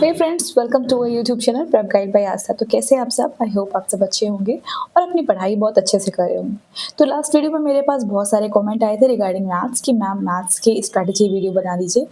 Hey friends, welcome to YouTube channel prep guide by Aastha. तो कैसे हैं आप सब? आई होप आप सब अच्छे होंगे और अपनी पढ़ाई बहुत अच्छे से कर रहे होंगे। तो लास्ट वीडियो में मेरे पास बहुत सारे कमेंट आए थे रिगार्डिंग मैथ्स कि मैम मैथ्स की स्ट्रैटेजी वीडियो बना दीजिए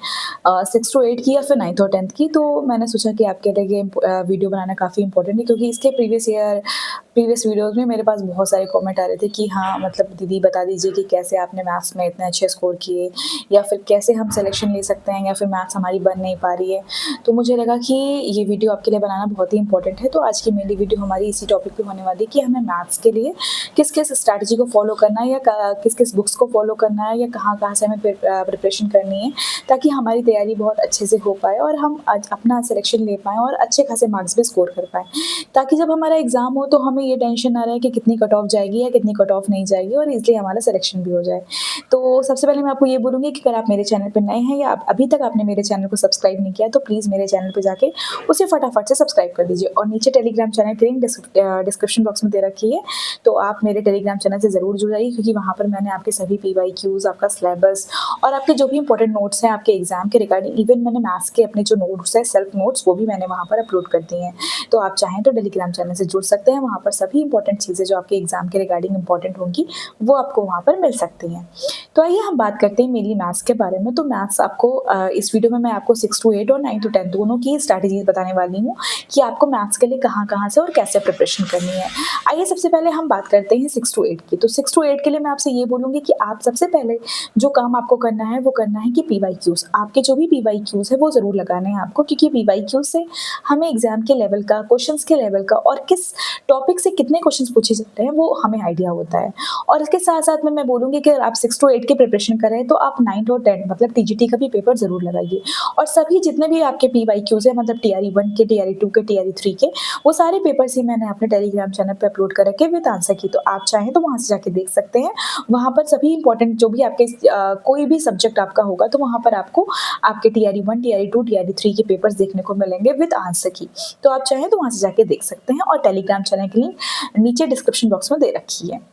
6 टू 8 की या फिर 9th और 10th की। तो मैंने सोचा कि आपके लिए ये वीडियो बनाना काफ़ी इंपॉर्टेंट है क्योंकि इसके प्रीवियस वीडियोज़ में मेरे पास बहुत सारे कमेंट आ रहे थे कि हाँ, मतलब दीदी बता दीजिए कि कैसे आपने मैथ्स में इतने अच्छे स्कोर किए या फिर कैसे हम सिलेक्शन ले सकते हैं या फिर मैथ्स हमारी बन नहीं पा रही है। तो मुझे लगा कि ये वीडियो आपके लिए बनाना बहुत ही इंपॉर्टेंट है। तो आज की मेरी वीडियो हमारी इसी टॉपिक पे होने वाली है कि हमें मैथ्स के लिए किस-किस स्ट्रैटेजी को फॉलो करना है या क किस-किस बुक्स को फॉलो करना है या कहाँ-कहाँ से हमें प्रिपरेशन करनी है, ताकि हमारी तैयारी बहुत अच्छे से हो पाए और हम आज अपना सिलेक्शन ले पाएँ और अच्छे खासे मार्क्स भी स्कोर कर पाएँ। ताकि जब हमारा एग्ज़ाम हो तो हमें ये टेंशन ना रहे कि कितनी कट ऑफ जाएगी या कितनी कट ऑफ नहीं जाएगी और ईज़िली हमारा सिलेक्शन भी हो जाए। तो सबसे पहले मैं आपको ये बोलूँगी कि अगर आप मेरे चैनल पे नए हैं या आप अभी तक आपने मेरे चैनल को सब्सक्राइब नहीं किया तो प्लीज़ मेरे चैनल पे जाके उसे फटाफट से सब्सक्राइब कर दीजिए और नीचे टेलीग्राम चैनल की लिंक डिस्क्रिप्शन बॉक्स में दे रखी है। तो आप मेरे टेलीग्राम चैनल से ज़रूर जुड़ जाइए क्योंकि वहाँ पर मैंने आपके सभी पीवाईक्यूज़, आपका सिलेबस और आपके जो भी इंपॉर्टेंट नोट्स हैं आपके एग्ज़ाम के रिगार्डिंग, इवन मैंने मैथ्स के अपने जो नोट्स हैं, सेल्फ नोट्स, वो भी मैंने वहाँ पर अपलोड कर दिए हैं। तो आप चाहें तो टेलीग्राम चैनल से जुड़ सकते हैं, वहाँ पर सभी इंपॉर्टेंट चीज़ें जो आपके एग्ज़ाम के रिगार्डिंग इंपॉर्टेंट होंगी, वो आपको वहाँ पर मिल सकती हैं। तो आइए हम बात करते हैं मेनली मैथ्स के बारे में। तो मैथ्स आपको इस वीडियो में मैं आपको 6 टू 8 और 9 टू 10 दोनों की स्ट्रैटेजीज़ बताने वाली हूँ कि आपको मैथ्स के लिए कहाँ-कहाँ से और कैसे प्रिपरेशन करनी है। आइए सबसे पहले हम बात करते हैं 6 टू 8 की। तो 6 टू 8 के लिए मैं आपसे ये बोलूँगी कि आप सबसे पहले जो काम आपको करना है, वो करना है कि पीवाईक्यूज़, आपके जो भी पीवाईक्यूज़ हैं, वो ज़रूर लगाने हैं आपको क्योंकि पीवाईक्यूज़ से हमें एग्ज़ाम के लेवल का, क्वेश्चंस के लेवल का और किस टॉपिक से कितने क्वेश्चंस पूछे जाते हैं, वो हमें आइडिया होता है। और इसके साथ-साथ में मैं बोलूँगी कि अगर आप 6 टू 8 की प्रिपरेशन कर रहे हैं, तो आप 9th और 10th मतलब टीजीटी का भी पेपर ज़रूर लगाइए। और सभी जितने भी आपके पीवाईक्यूज़ हैं मतलब टीआरई 1 के, टीआरई 2 के, टीआरई 3 के, वो सारे पेपर्स ही मैंने अपने टेलीग्राम चैनल पे अपलोड कर रखे हैं विद आंसर की। तो आप चाहें तो वहाँ से जाके देख सकते हैं। वहाँ पर सभी इंपॉर्टेंट जो भी आपके कोई भी सब्जेक्ट आपका होगा, तो वहाँ पर आपको आपके टीआरई 1, टीआरई 2, टीआरई 3 के पेपर्स देखने को मिलेंगे विद आंसर की। तो आप चाहें तो वहाँ से जाके देख सकते हैं और टेलीग्राम चैनल की लिंक नीचे डिस्क्रिप्शन बॉक्स में दे रखी है।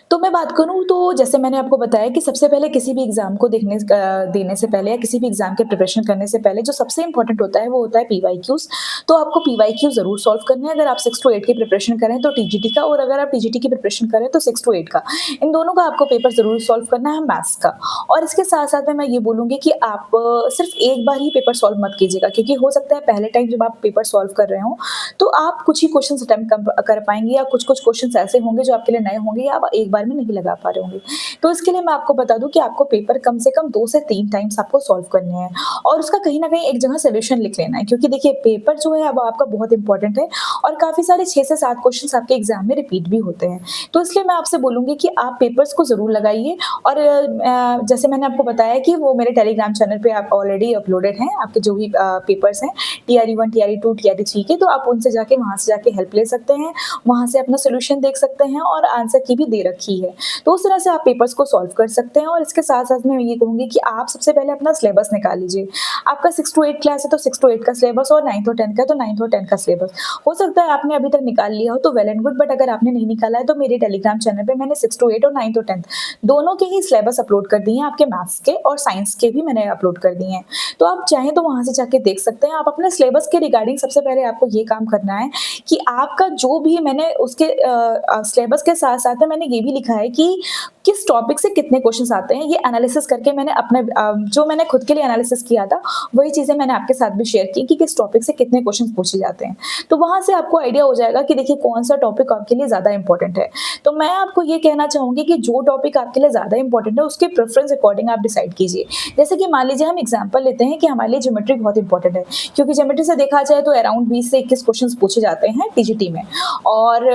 तो मैं बात करूँ तो जैसे मैंने आपको बताया कि सबसे पहले किसी भी एग्ज़ाम को देने से पहले या किसी भी एग्ज़ाम के प्रिपरेशन करने से पहले जो सबसे इम्पोर्टेंट होता है वो होता है पीवाईक्यूज़। तो आपको पीवाईक्यू ज़रूर सॉल्व करने हैं अगर आप 6 टू 8 की प्रिपरेशन करें तो टीजीटी का और अगर आप टीजीटी की प्रिपरेशन करें तो 6 टू 8 का। इन दोनों का आपको पेपर ज़रूर सॉल्व करना है मैथ्स का। और इसके साथ-साथ में मैं ये बोलूँगी कि आप सिर्फ़ एक बार ही पेपर सॉल्व मत कीजिएगा क्योंकि हो सकता है पहले टाइम जब आप पेपर सॉल्व कर रहे हों, तो आप कुछ ही क्वेश्चन्स अटेम्प्ट कर पाएँगे या कुछ-कुछ क्वेश्चन्स ऐसे होंगे जो आपके लिए नए होंगे या आप एक बार में नहीं लगा पा रहे होंगे। तो इसके लिए मैं आपको बता दूँ कि आपको पेपर कम से कम 2 से 3 टाइम्स आपको सॉल्व करने हैं और उसका कहीं न कहीं एक जगह सॉल्यूशन लिख लेना है क्योंकि देखिए पेपर जो है अब आपका बहुत इम्पोर्टेंट है और काफ़ी सारे 6 से 7 क्वेश्चन्स आपके एग्ज़ाम में रिपीट भी होते हैं। तो इसलिए मैं आपसे बोलूँगी कि आप पेपर्स को ज़रूर लगाइए और जैसे मैंने आपको बताया कि वो मेरे टेलीग्राम चैनल पे आप ऑलरेडी अपलोडेड हैं, आपके जो भी पेपर्स हैं टीआरई 1, टीआरई 2, टीआरई 3 के, तो आप उनसे जाके वहाँ से जाके हेल्प ले सकते हैं, वहाँ से अपना सॉल्यूशन देख सकते हैं और आंसर की भी दे रखी है। तो उस तरह से आप पेपर्स को सॉल्व कर सकते हैं और इसके साथ-साथ मैं ये कहूँगी कि आप सबसे पहले अपना सिलेबस निकाल लीजिए। आपका 6 टू 8 क्लास है तो 6 टू 8 का सिलेबस और 9th और 10th का तो 9th और 10th का सिलेबस। हो सकता है आपने अभी तक निकाल लिया हो तो वेल एंड गुड, बट अगर आपने नहीं निकाला है तो मेरे टेलीग्राम चैनल पे मैंने 6 टू 8 और 9th और 10th दोनों के ही सिलेबस अपलोड कर दिए हैं, आपके मैथ्स के और साइंस के भी मैंने अपलोड कर दिए हैं। तो आप चाहें तो वहाँ से जाके देख सकते हैं। आप अपने सिलेबस के रिगार्डिंग सबसे पहले आपको ये काम करना है कि आपका जो भी मैंने उसके सिलेबस के साथ-साथ में मैंने ये भी लिखा है कि किस टॉपिक से कितने क्वेश्चंस आते हैं, ये एनालिसिस करके मैंने अपने जो मैंने खुद के लिए एनालिसिस किया था, वही चीज़ें मैंने आपके साथ भी शेयर की कि किस टॉपिक से कितने क्वेश्चंस पूछे जाते हैं। तो वहाँ से आपको आइडिया हो जाएगा कि देखिए कौन-सा टॉपिक आपके लिए ज़्यादा इम्पोर्टेंट है। तो मैं आपको ये कहना चाहूँगी कि जो टॉपिक आपके लिए ज़्यादा इम्पोर्टेंट है, उसके प्रेफ़रेंस अकॉर्डिंग आप डिसाइड कीजिए। जैसे कि मान लीजिए हम एग्ज़ाम्पल लेते हैं कि हमारे लिए ज्योमेट्री बहुत इम्पोर्टेंट है, क्योंकि ज्योमेट्री से देखा जाए तो अराउंड 20 से 21 क्वेश्चंस पूछे जाते हैं टीजीटी में और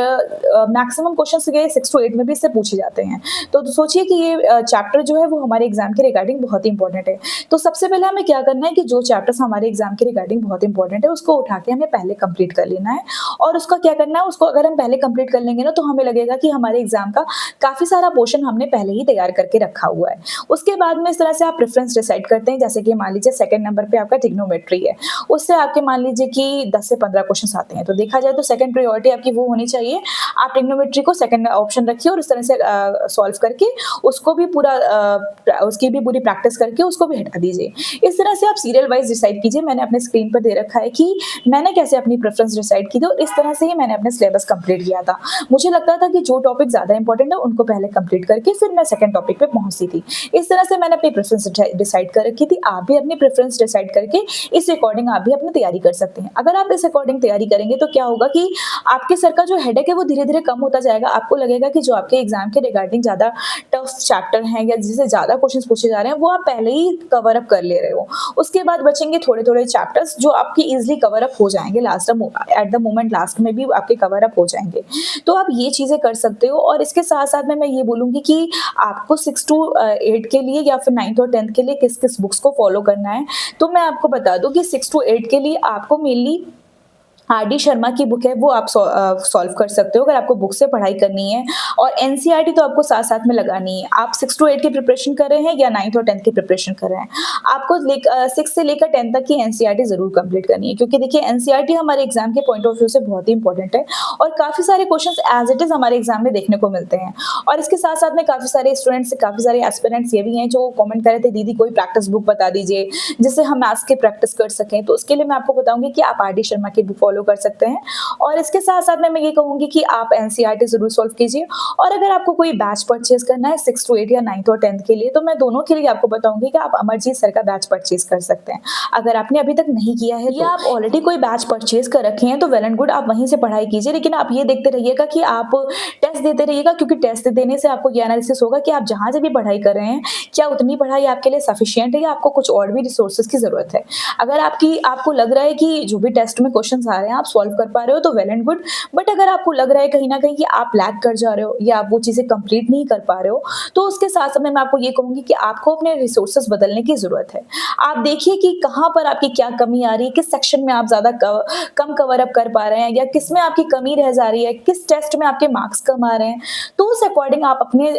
मैक्सिमम क्वेश्चंस ये 6 टू 8 में भी इससे पूछे जाते हैं। तो सोचिए कि ये चैप्टर जो है वो हमारे एग्जाम के रिगार्डिंग बहुत ही इंपॉर्टेंट है। तो सबसे पहले हमें क्या करना है कि जो चैप्टर्स हमारे एग्जाम के रिगार्डिंग बहुत इंपॉर्टेंट है उसको उठा के हमें पहले कंप्लीट कर लेना है और उसका क्या करना है, उसको अगर हम पहले कंप्लीट कर लेंगे ना तो हमें लगेगा कि हमारे एग्जाम का काफ़ी सारा पोर्शन हमने पहले ही तैयार करके रखा हुआ है। उसके बाद में इस तरह से आप प्रेफ़रेंस डिसाइड करते हैं, जैसे कि मान लीजिए सेकंड नंबर पे आपका ट्रिग्नोमेट्री है, उससे आपके मान लीजिए कि 10 से 15 क्वेश्चंस आते हैं। तो देखा जाए तो सेकंड प्रायोरिटी आपकी वो होनी चाहिए, आप ट्रिग्नोमेट्री को सेकंड ऑप्शन रखें रखी है और उस तरह से सॉल्व करके उसको भी पूरा उसकी भी पूरी प्रैक्टिस करके उसको भी हटा दीजिए। इस तरह से आप सीरियल वाइज़ डिसाइड कीजिए। मैंने अपने स्क्रीन पर दे रखा है कि मैंने कैसे अपनी प्रेफ़रेंस डिसाइड की थी और इस तरह से ही मैंने अपना सिलेबस कंप्लीट किया था। मुझे लगता था कि जो टॉपिक ज़्यादा इम्पोर्टेंट है उनको पहले कंप्लीट करके फिर मैं सेकंड टॉपिक पे पहुँचती थी। इस तरह से मैंने अपनी प्रेफ़रेंस डिसाइड कर रखी थी। आप भी अपनी प्रेफ़रेंस डिसाइड करके इस अकॉर्डिंग आप भी अपनी तैयारी कर सकते हैं। अगर आप इस अकॉर्डिंग तैयारी करेंगे तो क्या होगा कि आपके सर का जो हेडेक है वो धीरे-धीरे कम होता जाएगा। आपको लगेगा कि जो आपके एग्ज़ाम के रिगार्डिंग ज़्यादा टफ चैप्टर हैं या जिससे ज़्यादा क्वेश्चंस पूछे जा रहे हैं, वो आप पहले ही कवर अप कर ले रहे हो। उसके बाद बचेंगे थोड़े-थोड़े चैप्टर्स जो आपके ईज़िली कवर अप हो जाएँगे एट द मोमेंट लास्ट में भी आपके कवर अप हो जाएँगे। तो आप ये चीज़ें कर सकते हो और इसके साथ-साथ में मैं ये बोलूँगी कि आपको 6 टू 8 के लिए या फिर 9th और 10th के लिए किस-किस बुक्स को फ़ॉलो करना है। तो मैं आपको बता दूँ कि 6 टू 8 के लिए आपको मेनली आर.डी. शर्मा की बुक है वो आप सॉल्व कर सकते हो अगर आपको बुक से पढ़ाई करनी है और एनसीईआरटी तो आपको साथ-साथ में लगानी है। आप 6 टू 8 की प्रिपरेशन कर रहे हैं या 9th और 10th की प्रिपरेशन कर रहे हैं। आपको 6 से लेकर 10 तक की एनसीईआरटी ज़रूर कंप्लीट करनी है क्योंकि देखिए एनसीईआरटी हमारे एग्ज़ाम के पॉइंट ऑफ व्यू से बहुत ही इंपॉर्टेंट है और काफ़ी सारे क्वेश्चंस एज़ इट इज़ हमारे एग्ज़ाम में देखने को मिलते हैं। और इसके साथ-साथ में काफ़ी सारे स्टूडेंट्स, काफ़ी सारे एस्पिरेंट्स ये भी हैं जो कमेंट कर रहे थे, दीदी कोई प्रैक्टिस बुक बता दीजिए जिससे हम मैथ्स की प्रैक्टिस कर सकें। तो उसके लिए मैं आपको बताऊँगी कि आप आर.डी. शर्मा की बुक फॉलो कर सकते हैं। और इसके साथ-साथ में मैं ये कहूँगी कि आप एनसीईआरटी ज़रूर सॉल्व कीजिए और अगर आपको कोई बैच परचेज़ करना है 6 टू 8 या 9th और 10th के लिए, तो मैं दोनों के लिए आपको बताऊँगी कि आप अमरजीत सर का बैच परचेज़ कर सकते हैं। अगर आपने अभी तक नहीं किया है या आप ऑलरेडी कोई बैच परचेज़ कर रखे हैं, तो वेल एंड गुड, आप वहीं से पढ़ाई कीजिए। लेकिन आप ये देखते रहिएगा कि आप टेस्ट देते रहिएगा क्योंकि टेस्ट देने से आपको ये एनालिसिस होगा कि आप जहाँ से भी पढ़ाई कर रहे हैं, क्या उतनी पढ़ाई आपके लिए सफिशिएंट है या आपको कुछ और भी रिसोर्सेज़ की ज़रूरत है। अगर आपको लग रहा है कि जो भी टेस्ट में क्वेश्चन्स आ रहे हैं, आप सॉल्व कर पा रहे हो, तो वेल एंड गुड। बट अगर आपको लग रहा है कहीं न कहीं कि आप लैग कर जा रहे हो या आप वो चीज़ें कंप्लीट नहीं कर पा रहे हो, तो उसके साथ-साथ में मैं आपको ये कहूँगी कि आपको अपने रिसोर्सेज़ बदलने की ज़रूरत है। आप देखिए कि कहाँ पर आपकी क्या कमी आ रही है, किस सेक्शन में आप ज़्यादा कम कवर अप कर पा रहे हैं या किसमें आपकी कमी रह जा रही है, किस टेस्ट में आपके मार्क्स कम आ रहे हैं। तो उस अकॉर्डिंग आप अपने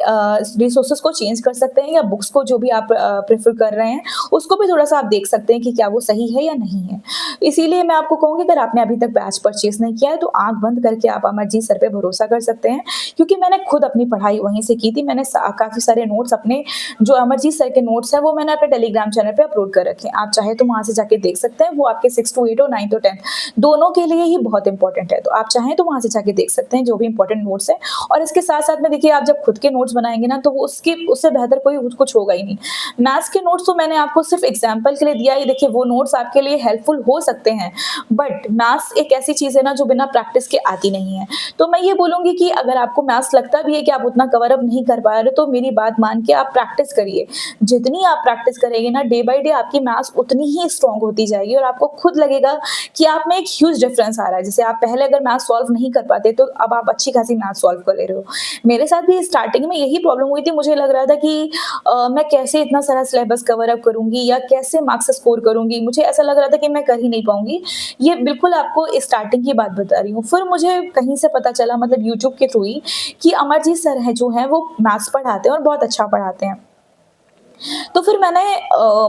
रिसोर्सेज़ को चेंज कर सकते हैं या बुक्स को जो भी आप प्रेफ़र कर रहे हैं, उसको भी थोड़ा-सा आप देख सकते हैं कि क्या वो सही है या नहीं है। इसीलिए मैं आपको कहूँगी अगर आपने अभी तक बैच परचेज़ नहीं किया है, तो आँख बंद करके आप अमरजीत सर पे भरोसा कर सकते हैं क्योंकि मैंने खुद अपनी पढ़ाई वहीं से की थी। मैंने काफ़ी सारे नोट्स अपने जो अमरजीत सर के नोट्स हैं वो मैंने अपने टेलीग्राम चैनल पे अपलोड कर रखे हैं। आप चाहे तो वहाँ से जाके देख सकते हैं। वो आपके 6 टू 8 और 9th और 10th दोनों के लिए ही बहुत इंपॉर्टेंट है। तो आप चाहें तो वहाँ से जाके देख सकते हैं जो भी इंपॉर्टेंट नोट्स हैं और इसके साथ-साथ में देखिए आप जब खुद के नोट्स बनाएँगे ना तो वो उससे बेहतर कोई कुछ होगा ही नहीं। मैथ्स के नोट्स तो मैंने आपको सिर्फ एग्ज़ाम्पल के लिए दिया है। देखिए वो नोट्स आपके लिए हेल्पफुल हो सकते हैं, बट मैथ्स एक ऐसी चीज़ है ना जो बिना प्रैक्टिस के आती नहीं है। तो मैं ये बोलूँगी कि अगर आपको मैथ्स लगता भी है कि आप उतना कवर अप नहीं कर पा रहे, तो मेरी बात मान के आप प्रैक्टिस करिए। जितनी आप प्रैक्टिस करेंगे ना, डे बाय डे आपकी मैथ्स उतनी ही स्ट्रॉन्ग होती जाएगी और आपको खुद लगेगा कि आप में एक ह्यूज डिफरेंस आ रहा है। जैसे आप पहले अगर मैथ्स सॉल्व नहीं कर पाते, तो अब आप अच्छी खासी मैथ्स सॉल्व कर ले रहे हो। मेरे साथ भी स्टार्टिंग में यही प्रॉब्लम हुई थी। मुझे लग रहा था कि मैं कैसे इतना सारा सिलेबस कवर अप करूँगी या कैसे मार्क्स स्कोर करूँगी। मुझे ऐसा लग रहा था कि मैं कर ही नहीं पाऊँगी। ये बिल्कुल आपको स्टार्टिंग की बात बता रही हूँ। फिर मुझे कहीं से पता चला, मतलब यूट्यूब के थ्रू ही, कि अमरजीत सर हैं जो हैं वो मैथ्स पढ़ाते हैं और बहुत अच्छा पढ़ाते हैं। तो फिर मैंने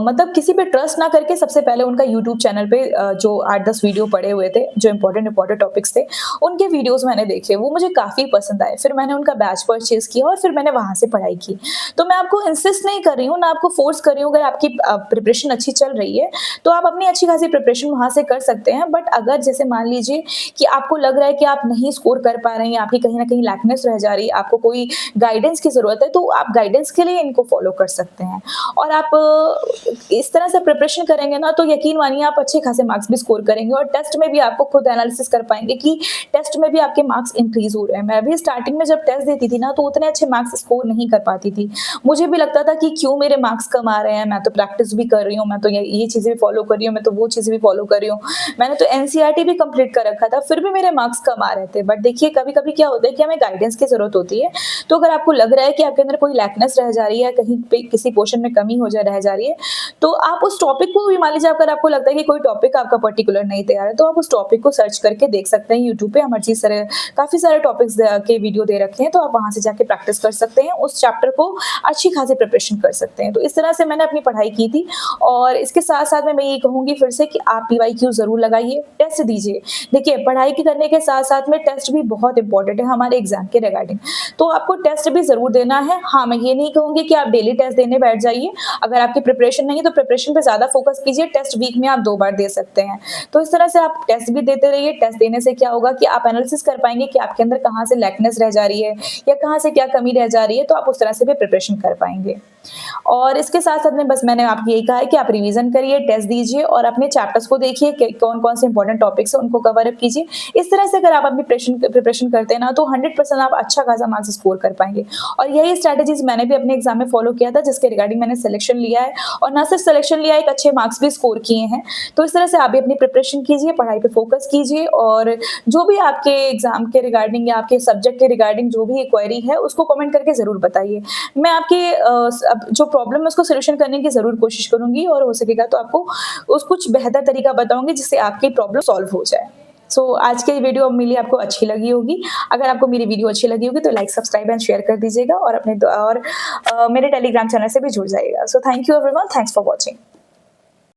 मतलब किसी पे ट्रस्ट ना करके सबसे पहले उनका यूट्यूब चैनल पे जो 8-10 वीडियो पड़े हुए थे, जो इम्पोर्टेंट टॉपिक्स थे, उनके वीडियोज़ मैंने देखे, वो मुझे काफ़ी पसंद आए। फिर मैंने उनका बैच परचेज़ किया और फिर मैंने वहाँ से पढ़ाई की। तो मैं आपको इंसिस्ट नहीं कर रही हूँ, ना आपको फ़ोर्स कर रही हूँ। अगर आपकी प्रिपरेशन अच्छी चल रही है, तो आप अपनी अच्छी खासी प्रिपरेशन वहाँ से कर सकते हैं। बट अगर जैसे मान लीजिए कि आपको लग रहा है कि आप नहीं स्कोर कर पा रहे हैं या आपकी कहीं न कहीं लैकनेस रह जा रही है, आपको कोई गाइडेंस की ज़रूरत है, तो आप गाइडेंस के लिए इनको फ़ॉलो कर सकते हैं। और आप इस तरह से प्रिपरेशन करेंगे ना, तो यकीन मानिए आप अच्छे खासे मार्क्स भी स्कोर करेंगे और टेस्ट में भी आपको खुद एनालिसिस कर पाएँगे कि टेस्ट में भी आपके मार्क्स इंक्रीज़ हो रहे हैं। मैं भी स्टार्टिंग में जब टेस्ट देती थी ना, तो उतने अच्छे मार्क्स स्कोर नहीं कर पाती थी। मुझे भी लगता था कि क्यों मेरे मार्क्स कम आ रहे हैं, मैं तो प्रैक्टिस भी कर रही हूँ, मैं तो ये चीज़ें भी फॉलो कर रही हूँ, मैं तो वो चीज़ें भी फॉलो कर रही हूँ। मैंने तो एनसीईआरटी भी कंप्लीट कर रखा था, फिर भी मेरे मार्क्स कम आ रहे थे। बट देखिए कभी-कभी क्या होता है कि हमें गाइडेंस की ज़रूरत होती है। तो अगर आपको लग रहा है कि आपके अंदर कोई लैकनेस रह जा रही है, कहीं पे किसी पोर्शन पोर्शन में कमी हो जा रह जा रही है, तो आप उस टॉपिक को भी मान लीजिए अगर आपको लगता है कि कोई टॉपिक आपका पर्टिकुलर नहीं तैयार है, तो आप उस टॉपिक को सर्च करके देख सकते हैं यूट्यूब पे। हरजीत सर काफ़ी सारे टॉपिक्स के वीडियो दे रखे हैं, तो आप वहाँ से जाके प्रैक्टिस कर सकते हैं, उस चैप्टर को अच्छी खासी प्रिपरेशन कर सकते हैं। तो इस तरह से मैंने अपनी पढ़ाई की थी और इसके साथ-साथ मैं यही कहूँगी फिर से कि आप पीवाईक्यू ज़रूर लगाइए, टेस्ट दीजिए। देखिए, पढ़ाई के करने के साथ-साथ में टेस्ट भी बहुत इम्पोर्टेंट है हमारे एग्ज़ाम के रिगार्डिंग, तो आपको टेस्ट भी ज़रूर देना है। हाँ, मैं ये नहीं कहूँगी कि आप डेली टेस्ट देने बैठ जाइए, अगर आपकी प्रिपरेशन नहीं है तो प्रिपरेशन पे ज़्यादा फोकस कीजिए, टेस्ट वीक में आप 2 बार दे सकते हैं। तो इस तरह से आप टेस्ट भी देते रहिए, टेस्ट देने से क्या होगा कि आप एनालिसिस कर पाएँगे कि आपके अंदर कहाँ से लैकनेस रह जा रही है या कहाँ से क्या कमी रह जा रही है, तो आप उस तरह से भी प्रिपरेशन कर पाएँगे। और इसके साथ-साथ में बस मैंने आपको यही कहा है कि आप रिवीजन करिए, टेस्ट दीजिए और अपने चैप्टर्स को देखिए कि कौन-कौन से इंपॉर्टेंट टॉपिक्स हैं, उनको कवर अप कीजिए। इस तरह से अगर आप अपनी प्रिपरेशन करते हैं ना, तो 100% आप अच्छा खासा मार्क्स स्कोर कर पाएँगे। और यही स्ट्रैटेजीज़ मैंने भी अपने एग्ज़ाम में फॉलो किया था, जिसके रिगार्डिंग मैंने सिलेक्शन लिया है और ना सिर्फ सिलेक्शन लिया है, एक अच्छे मार्क्स भी स्कोर किए हैं। तो इस तरह से आप भी अपनी प्रिपरेशन कीजिए, पढ़ाई पे फोकस कीजिए और जो भी आपके एग्ज़ाम के रिगार्डिंग या आपके सब्जेक्ट के रिगार्डिंग जो भी क्वेरी है, उसको कमेंट करके ज़रूर बताइए। मैं आपके अब जो प्रॉब्लम है उसको सॉल्यूशन करने की ज़रूर कोशिश करूँगी और हो सकेगा तो आपको उस कुछ बेहतर तरीका बताऊँगी जिससे आपकी प्रॉब्लम सॉल्व हो जाए। सो आज की वीडियो उम्मीद है आपको अच्छी लगी होगी। अगर आपको मेरी वीडियो अच्छी लगी होगी तो लाइक, सब्सक्राइब एंड शेयर कर दीजिएगा और मेरे टेलीग्राम चैनल से भी जुड़ जाइएगा। So thank you everyone, thanks for watching.